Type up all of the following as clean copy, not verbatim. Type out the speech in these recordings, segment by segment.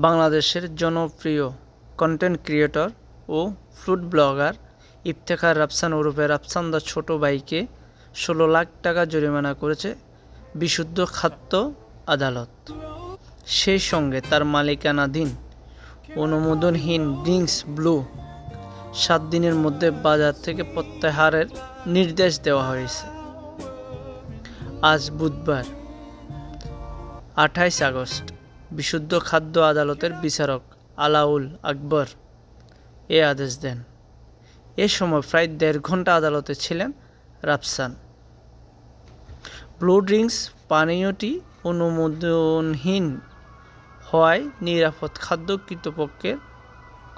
বাংলাদেশের জনপ্রিয় content creator ও food blogger Iftekhar Rafsan ওরফে রাফসান দা ছোট ভাইকে ১৬ লাখ টাকা জরিমানা করেছে বিশুদ্ধ খাদ্য আদালত। সেই সঙ্গে তার মালিকানাধীন অনুমোদনহীন ড্রিঙ্কস ব্লু ৭ দিনের মধ্যে বাজার থেকে প্রত্যাহারের নির্দেশ দেওয়া হয়েছে। আজ বুধবার ২৮ আগস্ট বিশুদ্ধ খাদ্য আদালতের বিচারক আলাউল আকবর এ আদেশ দেন। এ সময় প্রায় ১.৫ ঘণ্টা আদালতে ছিলেন রাফসান। ব্লু ড্রিঙ্কস পানীয়টি অনুমোদনহীন হওয়ায় নিরাপদ খাদ্য কর্তৃপক্ষের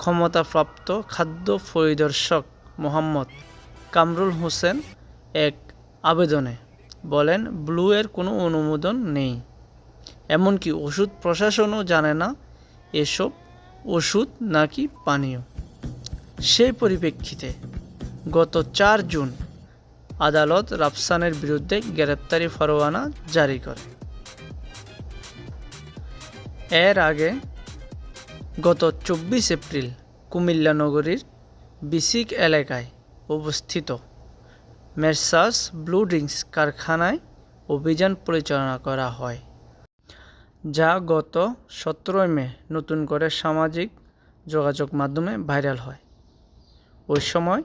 ক্ষমতাপ্রাপ্ত খাদ্য পরিদর্শক মোহাম্মদ কামরুল হোসেন এক আবেদনে বলেন, ব্লু এর কোনো অনুমোদন নেই, এমনকি ওষুধ প্রশাসনও জানে না এসব ওষুধ নাকি পানীয়। সেই পরিপ্রেক্ষিতে গত ৪ জুন আদালত রাফসানের বিরুদ্ধে গ্রেপ্তারি পরোয়ানা জারি করে। এর আগে গত ২৪ এপ্রিল কুমিল্লা নগরীর বিসিক এলাকায় অবস্থিত মেসার্স ব্লু ড্রিঙ্কস কারখানায় অভিযান পরিচালনা করা হয়, যা গত ১৭ মে নতুন করে সামাজিক যোগাযোগ মাধ্যমে ভাইরাল হয়। ওই সময়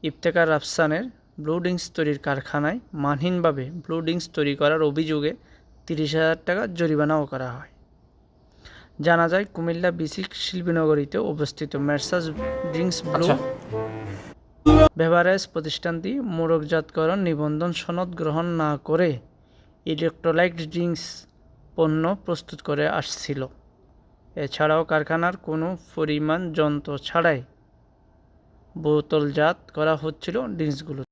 ইফতেখার রাফসানের ব্লু ড্রিঙ্কস তৈরির কারখানায় মানহীনভাবে ব্লু ড্রিঙ্কস তৈরি করার অভিযোগে ৩০,০০০ টাকা জরিমানাও করা হয়। জানা যায়, কুমিল্লা বিসিক শিল্পীনগরীতে অবস্থিত মেসার্স ড্রিঙ্কস ব্লু বেভারেজ প্রতিষ্ঠানটি মোড়কজাতকরণ নিবন্ধন সনদ গ্রহণ না করে ইলেকট্রোলাইট ড্রিঙ্কস পণ্য প্রস্তুত করে আসছিল। এছাড়াও কারখানার কোনো পরিমাণ যন্ত্র ছাড়াই বোতলজাত করা হচ্ছিল ড্রিঙ্কসগুলো।